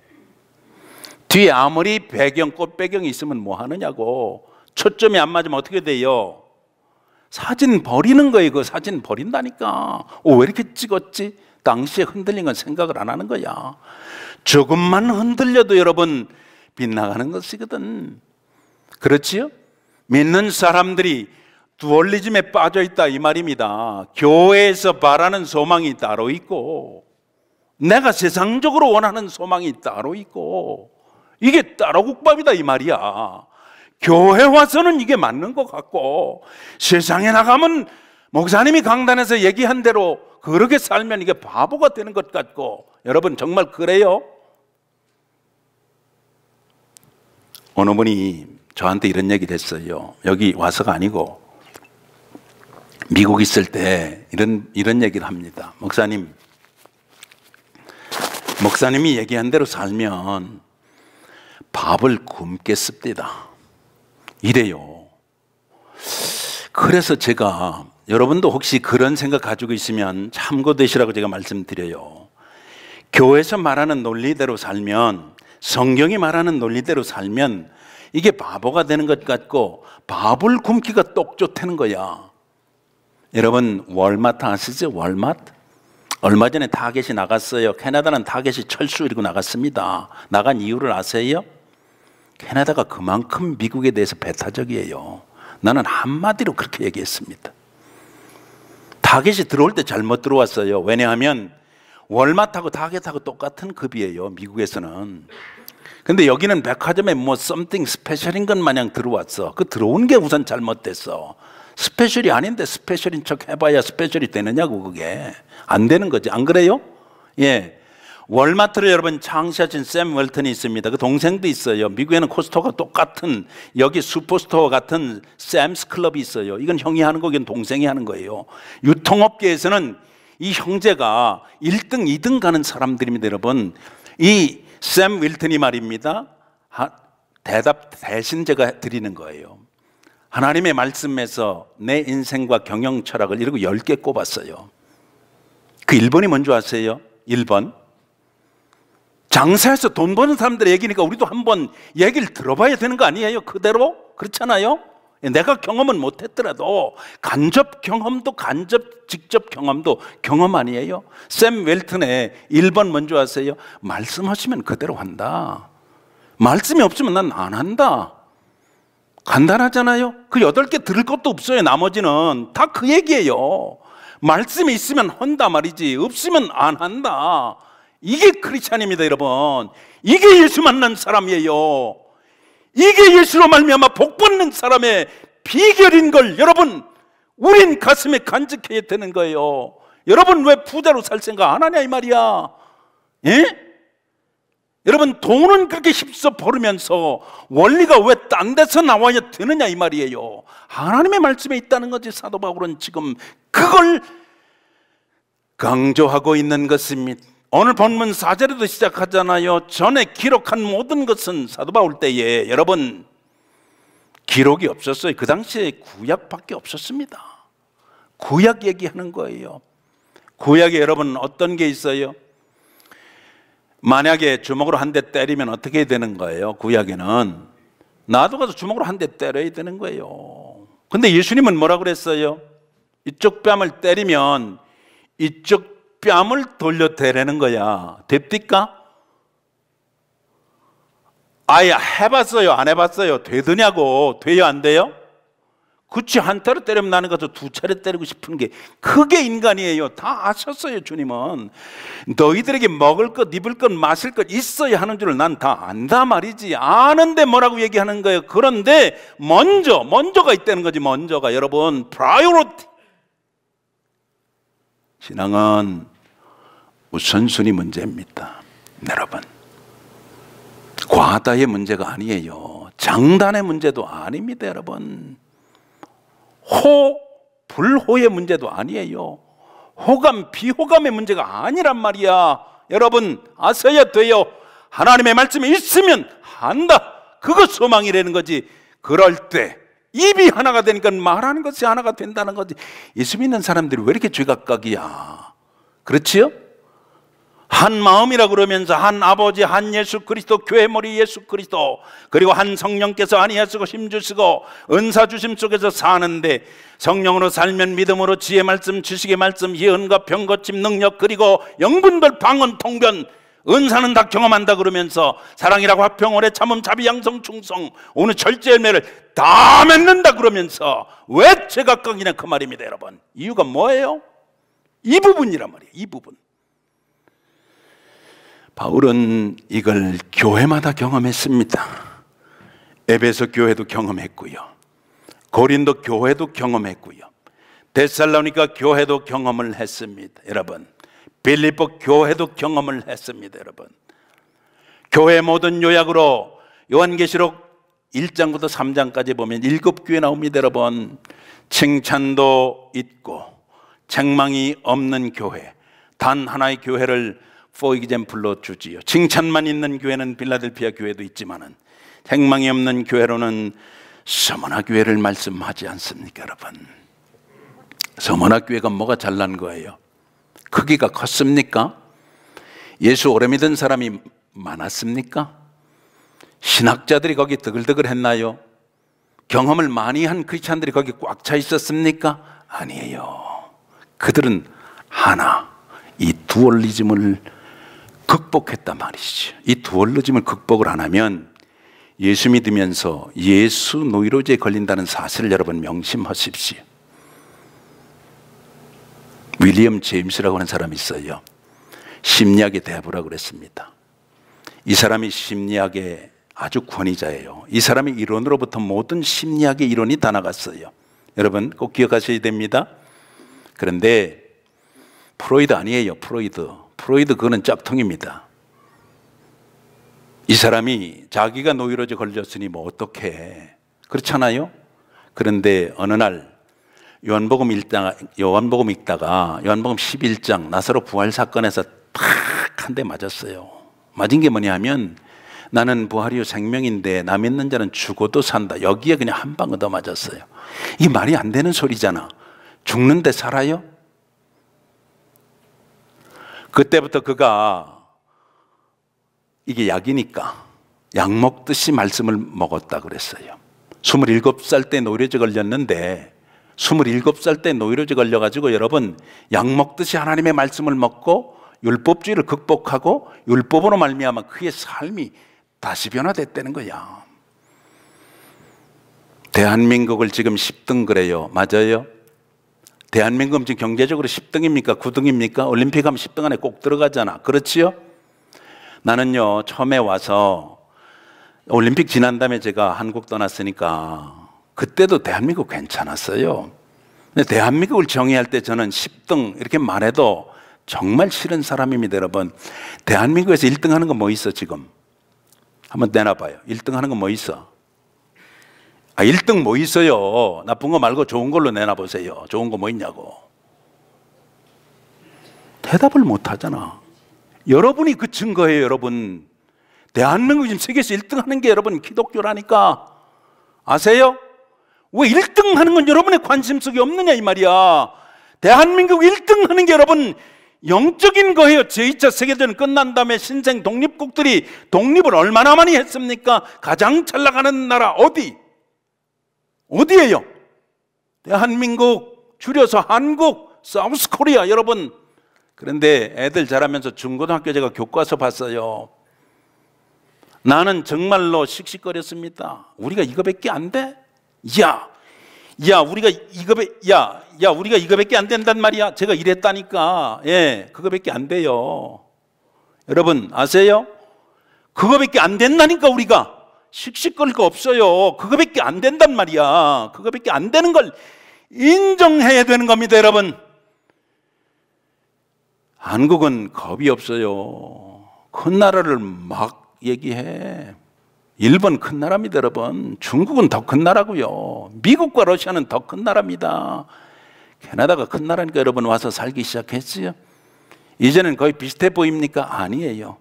뒤에 아무리 배경, 꽃 배경이 있으면 뭐 하느냐고. 초점이 안 맞으면 어떻게 돼요? 사진 버리는 거예요. 그 사진 버린다니까. 왜 이렇게 찍었지? 당시에 흔들린 건 생각을 안 하는 거야. 조금만 흔들려도 여러분 빗나가는 것이거든. 그렇지요? 믿는 사람들이 두얼리즘에 빠져 있다 이 말입니다. 교회에서 바라는 소망이 따로 있고 내가 세상적으로 원하는 소망이 따로 있고, 이게 따로 국밥이다 이 말이야. 교회 와서는 이게 맞는 것 같고 세상에 나가면 목사님이 강단에서 얘기한 대로 그렇게 살면 이게 바보가 되는 것 같고. 여러분 정말 그래요? 어느 분이 저한테 이런 얘기를 했어요. 여기 와서가 아니고 미국 있을 때 이런 얘기를 합니다. 목사님이 얘기한 대로 살면 밥을 굶겠습니다. 이래요. 그래서 제가, 여러분도 혹시 그런 생각 가지고 있으면 참고되시라고 제가 말씀드려요. 교회에서 말하는 논리대로 살면, 성경이 말하는 논리대로 살면 이게 바보가 되는 것 같고 밥을 굶기가 똑 좋다는 거야. 여러분 월마트 아시죠? 월마트? 얼마 전에 타겟이 나갔어요. 캐나다는 타겟이 철수 이러고 나갔습니다. 나간 이유를 아세요? 캐나다가 그만큼 미국에 대해서 배타적이에요. 나는 한마디로 그렇게 얘기했습니다. 타겟이 들어올 때 잘못 들어왔어요. 왜냐하면 월마트하고 타겟하고 똑같은 급이에요, 미국에서는. 근데 여기는 백화점에 뭐 something 스페셜인 것 마냥 들어왔어. 그 들어온 게 우선 잘못됐어. 스페셜이 아닌데 스페셜인 척 해봐야 스페셜이 되느냐고. 그게 안 되는 거지. 안 그래요? 예. 월마트를 여러분 창시하신 샘 웰턴이 있습니다. 그 동생도 있어요. 미국에는 코스토가 똑같은, 여기 슈퍼스토어 같은 샘스 클럽이 있어요. 이건 형이 하는 거, 이건 동생이 하는 거예요. 유통업계에서는 이 형제가 1등, 2등 가는 사람들입니다. 여러분 이 샘 윌턴이 말입니다. 대답 대신 제가 드리는 거예요. 하나님의 말씀에서 내 인생과 경영 철학을 이러고 10개 꼽았어요. 그 1번이 뭔지 아세요? 1번, 장사해서 돈 버는 사람들의 얘기니까 우리도 한번 얘기를 들어봐야 되는 거 아니에요? 그대로? 그렇잖아요? 내가 경험은 못했더라도 간접 경험도 간접 직접 경험도 경험 아니에요? 샘 웰튼의 1번 뭔지 아세요? 말씀하시면 그대로 한다. 말씀이 없으면 난 안 한다. 간단하잖아요. 그 8개 들을 것도 없어요. 나머지는 다 그 얘기예요. 말씀이 있으면 한다 말이지, 없으면 안 한다. 이게 크리스찬입니다, 여러분. 이게 예수 만난 사람이에요. 이게 예수로 말미암아 복 받는 사람의 비결인 걸 여러분, 우린 가슴에 간직해야 되는 거예요. 여러분, 왜 부자로 살 생각 안 하냐 이 말이야. 예? 여러분, 돈은 그렇게 힘써 벌으면서 원리가 왜 딴 데서 나와야 되느냐 이 말이에요. 하나님의 말씀에 있다는 거지. 사도 바울은 지금 그걸 강조하고 있는 것입니다. 오늘 본문 4절에도 시작하잖아요. 전에 기록한 모든 것은 사도 바울 때에 여러분 기록이 없었어요. 그 당시에 구약밖에 없었습니다. 구약 얘기하는 거예요. 구약에 여러분 어떤 게 있어요? 만약에 주먹으로 한 대 때리면 어떻게 되는 거예요? 구약에는 나도 가서 주먹으로 한 대 때려야 되는 거예요. 근데 예수님은 뭐라 그랬어요? 이쪽 뺨을 때리면 이쪽 뺨을 돌려대라는 거야. 됩니까? 아예 해봤어요? 안 해봤어요? 되더냐고. 돼요? 안 돼요? 그치, 한 차례 때리면 나는 가서 2차례 때리고 싶은 게 그게 인간이에요. 다 아셨어요. 주님은 너희들에게 먹을 것, 입을 것, 마실 것 있어야 하는 줄을 난 다 안다 말이지. 아는데 뭐라고 얘기하는 거예요. 그런데 먼저가 있다는 거지. 먼저가 여러분 프라이오리티. 신앙은 우선순위 문제입니다. 여러분, 과다의 문제가 아니에요. 장단의 문제도 아닙니다. 여러분, 불호의 문제도 아니에요. 호감, 비호감의 문제가 아니란 말이야. 여러분 아셔야 돼요. 하나님의 말씀이 있으면 한다. 그거 소망이라는 거지. 그럴 때 입이 하나가 되니까 말하는 것이 하나가 된다는 거지. 예수 믿는 사람들이 왜 이렇게 죄각각이야? 그렇지요? 한 마음이라 그러면서 한 아버지, 한 예수 그리스도, 교회 머리 예수 그리스도, 그리고 한 성령께서 안위하시고 힘주시고 은사 주심 속에서 사는데, 성령으로 살면 믿음으로 지혜 말씀, 지식의 말씀, 예언과 병고침 능력, 그리고 영분별 방언 통변, 은사는 다 경험한다 그러면서 사랑이라고 화평, 오래 참음, 자비, 양성, 충성, 오늘 절제 열매를 다 맺는다 그러면서 왜 제각각이냐 그 말입니다. 여러분, 이유가 뭐예요? 이 부분이란 말이에요. 이 부분. 바울은 이걸 교회마다 경험했습니다. 에베소 교회도 경험했고요, 고린도 교회도 경험했고요, 데살로니가 교회도 경험을 했습니다. 여러분, 빌립보 교회도 경험을 했습니다. 여러분, 교회 모든 요약으로 요한계시록 1장부터 3장까지 보면 7교회 나옵니다. 여러분, 칭찬도 있고 책망이 없는 교회, 단 하나의 교회를 for example로 주지요. 칭찬만 있는 교회는 빌라델피아 교회도 있지만은 책망이 없는 교회로는 서머나 교회를 말씀하지 않습니까? 여러분, 서머나 교회가 뭐가 잘난 거예요? 크기가 컸습니까? 예수 오래 믿은 사람이 많았습니까? 신학자들이 거기 드글드글 했나요? 경험을 많이 한 크리스찬들이 거기 꽉 차 있었습니까? 아니에요. 그들은 하나, 이 두얼리즘을 극복했단 말이죠. 이 두얼리즘을 극복을 안 하면 예수 믿으면서 예수 노이로제에 걸린다는 사실을 여러분 명심하십시오. 윌리엄 제임스라고 하는 사람이 있어요. 심리학의 대부라고 그랬습니다. 이 사람이 심리학의 아주 권위자예요. 이 사람의 이론으로부터 모든 심리학의 이론이 다 나갔어요. 여러분 꼭 기억하셔야 됩니다. 그런데 프로이드 아니에요. 프로이드 그거는 짝퉁입니다. 이 사람이 자기가 노이로제 걸렸으니 뭐 어떡해, 그렇잖아요. 그런데 어느 날 요한복음 읽다가 요한복음 11장 나사로 부활 사건에서 팍 한 대 맞았어요. 맞은 게 뭐냐 하면, 나는 부활이요 생명인데 나 믿는 자는 죽어도 산다. 여기에 그냥 한 방 얻어 맞았어요. 이게 말이 안 되는 소리잖아. 죽는데 살아요? 그때부터 그가 이게 약이니까 약 먹듯이 말씀을 먹었다 그랬어요. 27살 때 노이로제 걸렸는데 27살 때 노이로제 걸려가지고 여러분 약 먹듯이 하나님의 말씀을 먹고 율법주의를 극복하고 율법으로 말미암아 그의 삶이 다시 변화됐다는 거야. 대한민국을 지금 10등 그래요. 맞아요? 대한민국은 지금 경제적으로 10등입니까? 9등입니까? 올림픽 하면 10등 안에 꼭 들어가잖아. 그렇지요? 나는요 처음에 와서 올림픽 지난 다음에 제가 한국 떠났으니까 그때도 대한민국 괜찮았어요. 근데 대한민국을 정의할 때 저는 10등 이렇게 말해도 정말 싫은 사람입니다. 여러분, 대한민국에서 1등 하는 건 뭐 있어? 지금 한번 내놔봐요. 1등 하는 건 뭐 있어? 1등 뭐 있어요? 나쁜 거 말고 좋은 걸로 내놔보세요. 좋은 거 뭐 있냐고. 대답을 못 하잖아. 여러분이 그 증거예요. 여러분, 대한민국 지금 세계에서 1등 하는 게 여러분 기독교라니까. 아세요? 왜 1등 하는 건 여러분의 관심 속에 없느냐 이 말이야. 대한민국 1등 하는 게 여러분 영적인 거예요. 제2차 세계대전 끝난 다음에 신생 독립국들이 독립을 얼마나 많이 했습니까? 가장 잘 나가는 나라 어디예요? 대한민국, 줄여서 한국, 사우스 코리아. 여러분, 그런데 애들 자라면서 중고등학교 제가 교과서 봤어요. 나는 정말로 씩씩거렸습니다. 우리가 이거밖에 안 돼? 우리가 이거밖에 안 된단 말이야. 제가 이랬다니까. 예, 그거밖에 안 돼요. 여러분 아세요? 그거밖에 안 된다니까. 우리가 씩씩거릴 거 없어요. 그거밖에 안 된단 말이야. 그거밖에 안 되는 걸 인정해야 되는 겁니다. 여러분, 한국은 겁이 없어요. 큰 나라를 막 얘기해. 일본 큰 나라입니다. 여러분, 중국은 더 큰 나라고요. 미국과 러시아는 더 큰 나라입니다. 캐나다가 큰 나라니까 여러분 와서 살기 시작했어요. 이제는 거의 비슷해 보입니까? 아니에요.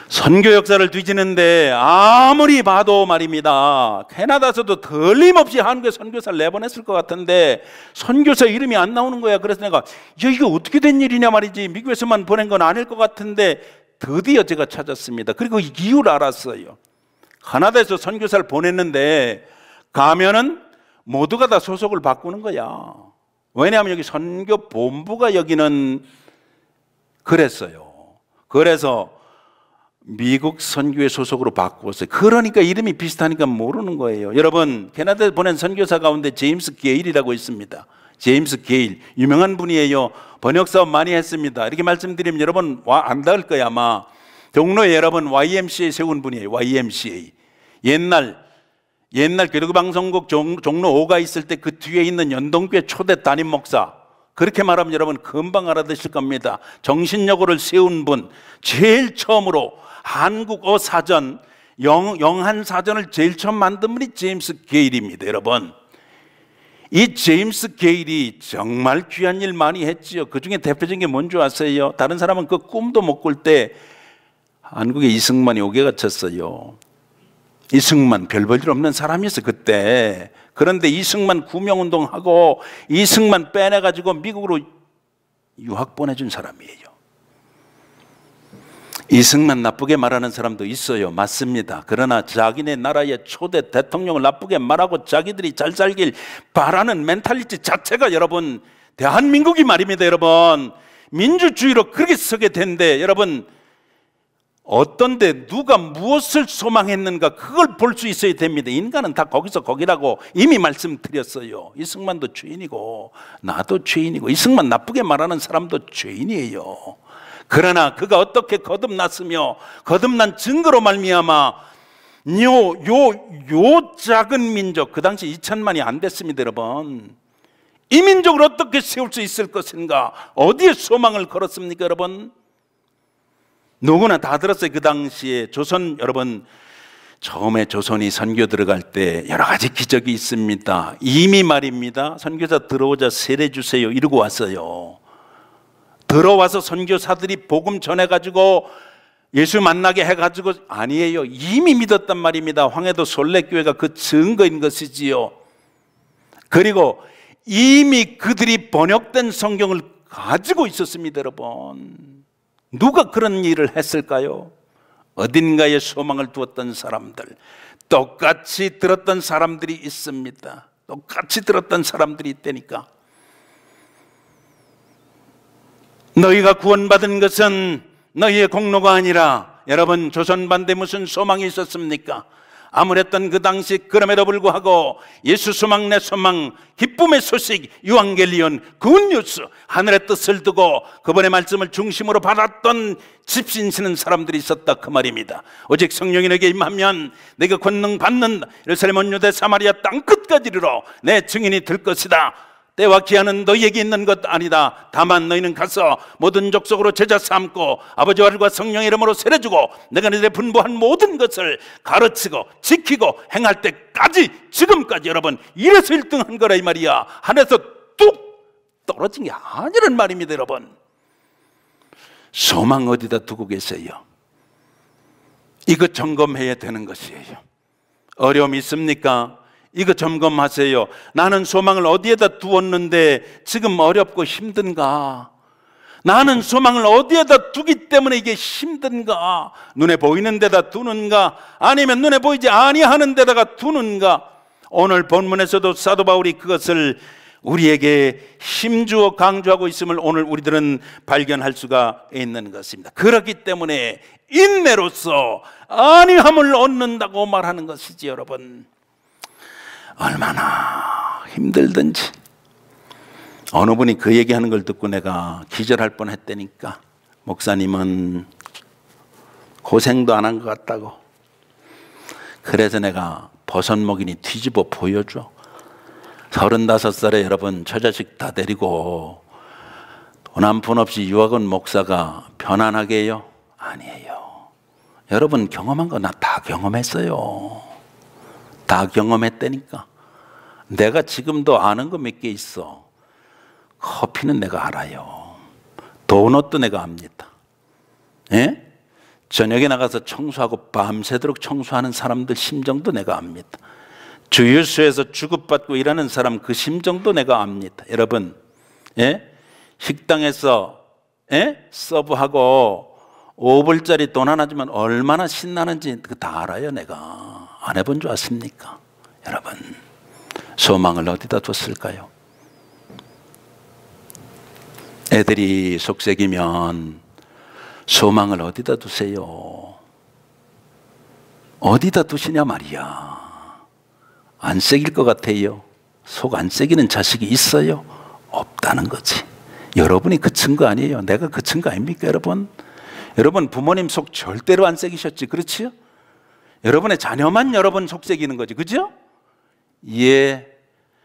선교 역사를 뒤지는데 아무리 봐도 말입니다. 캐나다에서도 틀림없이 한국에 선교사를 내보냈을 것 같은데 선교사 이름이 안 나오는 거야. 그래서 내가 이게 어떻게 된 일이냐 말이지. 미국에서만 보낸 건 아닐 것 같은데 드디어 제가 찾았습니다. 그리고 이유를 알았어요. 캐나다에서 선교사를 보냈는데 가면은 모두가 다 소속을 바꾸는 거야. 왜냐하면 여기 선교본부가 여기는 그랬어요. 그래서 미국 선교의 소속으로 바꾸었어요. 그러니까 이름이 비슷하니까 모르는 거예요. 여러분, 캐나다에 보낸 선교사 가운데 제임스 게일이라고 있습니다. 제임스 게일, 유명한 분이에요. 번역사업 많이 했습니다. 이렇게 말씀드리면 여러분 안 닿을 거야 아마. 종로에 여러분 YMCA 세운 분이에요. YMCA. 옛날 교류방송국 종로 5가 있을 때 그 뒤에 있는 연동교회 초대 담임 목사. 그렇게 말하면 여러분 금방 알아듣실 겁니다. 정신여고를 세운 분, 제일 처음으로 한국어 사전, 영한 사전을 제일 처음 만든 분이 제임스 게일입니다. 여러분, 이 제임스 게일이 정말 귀한 일 많이 했지요. 그 중에 대표적인 게 뭔지 아세요? 다른 사람은 그 꿈도 못 꿀 때 한국에 이승만이 오게 갇혔어요. 이승만 별 볼 일 없는 사람이었어요 그때. 그런데 이승만 구명운동하고 이승만 빼내가지고 미국으로 유학 보내준 사람이에요. 이승만 나쁘게 말하는 사람도 있어요. 맞습니다. 그러나 자기네 나라의 초대 대통령을 나쁘게 말하고 자기들이 잘 살길 바라는 멘탈리티 자체가 여러분 대한민국이 말입니다. 여러분 민주주의로 그렇게 서게 된데 여러분 어떤데 누가 무엇을 소망했는가 그걸 볼 수 있어야 됩니다. 인간은 다 거기서 거기라고 이미 말씀드렸어요. 이승만도 죄인이고 나도 죄인이고 이승만 나쁘게 말하는 사람도 죄인이에요. 그러나 그가 어떻게 거듭났으며 거듭난 증거로 말미암아 요 작은 민족, 그 당시 2천만이 안 됐습니다. 여러분 이 민족을 어떻게 세울 수 있을 것인가, 어디에 소망을 걸었습니까? 여러분 누구나 다 들었어요. 그 당시에 조선, 여러분 처음에 조선이 선교 들어갈 때 여러 가지 기적이 있습니다. 이미 말입니다 선교사 들어오자 세례 주세요 이러고 왔어요. 들어와서 선교사들이 복음 전해가지고 예수 만나게 해가지고 아니에요. 이미 믿었단 말입니다. 황해도 솔레교회가 그 증거인 것이지요. 그리고 이미 그들이 번역된 성경을 가지고 있었습니다. 여러분 누가 그런 일을 했을까요? 어딘가에 소망을 두었던 사람들, 똑같이 들었던 사람들이 있습니다. 똑같이 들었던 사람들이 있다니까. 너희가 구원받은 것은 너희의 공로가 아니라, 여러분 조선 반대 무슨 소망이 있었습니까? 아무랬던 그 당시, 그럼에도 불구하고 예수 소망 내 소망, 기쁨의 소식, 유앙겔리온, 굿뉴스, 하늘의 뜻을 두고 그분의 말씀을 중심으로 받았던 집신시는 사람들이 있었다, 그 말입니다. 오직 성령이 너에게 임하면 내가 권능 받는다. 예루살렘 온 유대 사마리아 땅 끝까지 이르러 내 증인이 될 것이다. 때와 기한은 너희에게 있는 것 아니다. 다만 너희는 가서 모든 족속으로 제자 삼고 아버지와 아들과 성령의 이름으로 세례주고 내가 너희들의 분부한 모든 것을 가르치고 지키고 행할 때까지, 지금까지 여러분 이래서 1등한 거라 이 말이야. 하늘에서 뚝 떨어진 게 아니란 말입니다. 여러분, 소망 어디다 두고 계세요? 이거 점검해야 되는 것이에요. 어려움이 있습니까? 이거 점검하세요. 나는 소망을 어디에다 두었는데 지금 어렵고 힘든가? 나는 소망을 어디에다 두기 때문에 이게 힘든가? 눈에 보이는 데다 두는가? 아니면 눈에 보이지 아니하는 데다가 두는가? 오늘 본문에서도 사도 바울이 그것을 우리에게 힘주어 강조하고 있음을 오늘 우리들은 발견할 수가 있는 것입니다. 그렇기 때문에 인내로서 아니함을 얻는다고 말하는 것이지. 여러분, 얼마나 힘들든지. 어느 분이 그 얘기하는 걸 듣고 내가 기절할 뻔했다니까. 목사님은 고생도 안 한 것 같다고. 그래서 내가 버선목이니 뒤집어 보여줘. 35살에 여러분 처자식 다 데리고 돈 한 푼 없이 유학 온 목사가 편안하게 해요? 아니에요. 여러분 경험한 거 나 다 경험했어요. 다 경험했다니까. 내가 지금도 아는 거 몇 개 있어. 커피는 내가 알아요. 도넛도 내가 압니다. 예? 저녁에 나가서 청소하고 밤새도록 청소하는 사람들 심정도 내가 압니다. 주유소에서 주급받고 일하는 사람 그 심정도 내가 압니다. 여러분, 예? 식당에서 서브하고 5불짜리 돈 하나 주면 얼마나 신나는지 그거 다 알아요. 내가 안 해본 줄 아십니까? 여러분, 소망을 어디다 뒀을까요? 애들이 속색이면 소망을 어디다 두세요? 어디다 두시냐 말이야. 안 새길 것 같아요? 속 안 새기는 자식이 있어요? 없다는 거지. 여러분이 그친 거 아니에요. 내가 그친 거 아닙니까? 여러분 부모님 속 절대로 안 새기셨지, 그렇지요? 여러분의 자녀만 여러분 속 새기는 거지, 그죠? 예,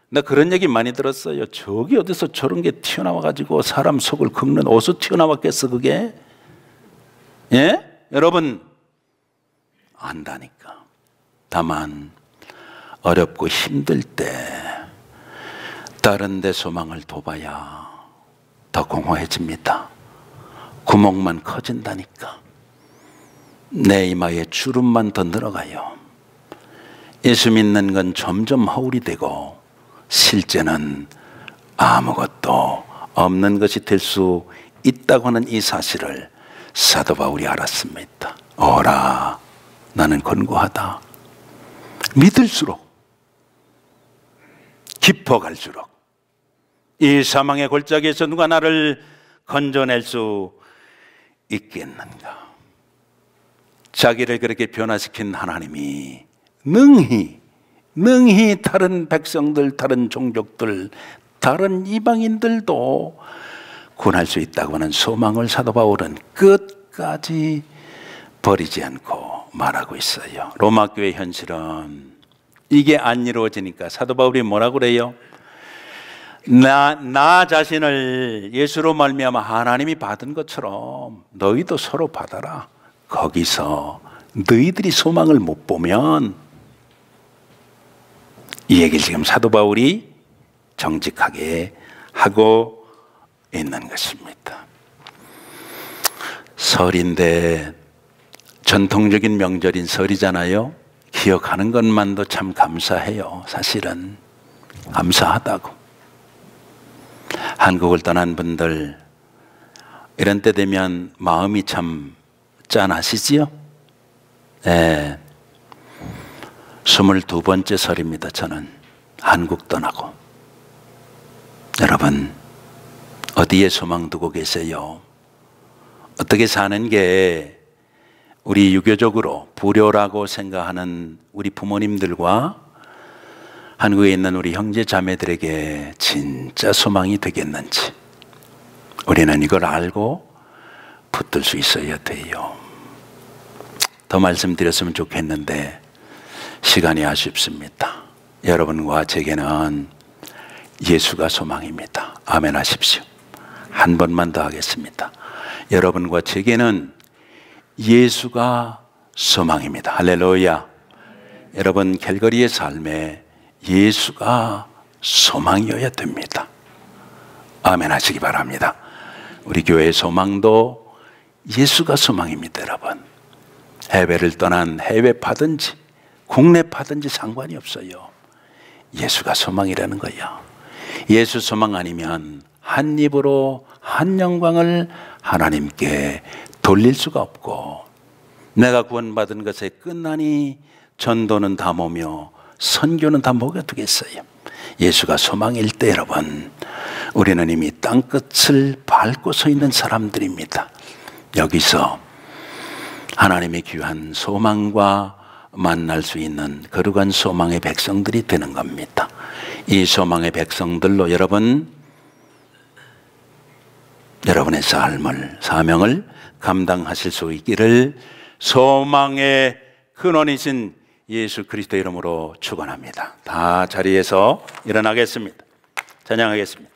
나 그런 얘기 많이 들었어요. 저기 어디서 저런 게 튀어나와가지고 사람 속을 긁는, 어디서 튀어나왔겠어 그게? 예? 여러분 안다니까. 다만 어렵고 힘들 때 다른 데 소망을 둬봐야 더 공허해집니다. 구멍만 커진다니까. 내 이마에 주름만 더 늘어가요. 예수 믿는 건 점점 허울이 되고 실제는 아무것도 없는 것이 될 수 있다고 하는 이 사실을 사도 바울이 알았습니다. 어라, 나는 권고하다. 믿을수록 깊어갈수록 이 사망의 골짜기에서 누가 나를 건져낼 수 있겠는가? 자기를 그렇게 변화시킨 하나님이 능히 다른 백성들, 다른 종족들, 다른 이방인들도 구원할 수 있다고 하는 소망을 사도 바울은 끝까지 버리지 않고 말하고 있어요. 로마 교회 현실은 이게 안 이루어지니까 사도 바울이 뭐라고 그래요? 나 자신을 예수로 말미암아 하나님이 받은 것처럼 너희도 서로 받아라. 거기서 너희들이 소망을 못 보면, 이 얘기를 지금 사도 바울이 정직하게 하고 있는 것입니다. 설인데 전통적인 명절인 설이잖아요. 기억하는 것만도 참 감사해요. 사실은 감사하다고. 한국을 떠난 분들 이런 때 되면 마음이 참 짠하시지요? 네. 22번째 설입니다. 저는 한국 떠나고. 여러분, 어디에 소망 두고 계세요? 어떻게 사는 게 우리 유교적으로 불효라고 생각하는 우리 부모님들과 한국에 있는 우리 형제 자매들에게 진짜 소망이 되겠는지 우리는 이걸 알고 붙들 수 있어야 돼요. 더 말씀드렸으면 좋겠는데 시간이 아쉽습니다. 여러분과 제게는 예수가 소망입니다. 아멘 하십시오. 한 번만 더 하겠습니다. 여러분과 제게는 예수가 소망입니다. 할렐루야. 여러분, 캘거리의 삶에 예수가 소망이어야 됩니다. 아멘 하시기 바랍니다. 우리 교회의 소망도 예수가 소망입니다. 여러분, 해외를 떠난 해외파든지 국내파든지 상관이 없어요. 예수가 소망이라는 거예요. 예수 소망 아니면 한 입으로 한 영광을 하나님께 돌릴 수가 없고, 내가 구원받은 것에 끝나니 전도는 다 뭐며 선교는 다 뭐가 되겠어요. 예수가 소망일 때 여러분, 우리는 이미 땅끝을 밟고 서 있는 사람들입니다. 여기서 하나님의 귀한 소망과 만날 수 있는 거룩한 소망의 백성들이 되는 겁니다. 이 소망의 백성들로 여러분의 삶을, 사명을 감당하실 수 있기를 소망의 근원이신 예수 그리스도 이름으로 축원합니다. 다 자리에서 일어나겠습니다. 찬양하겠습니다.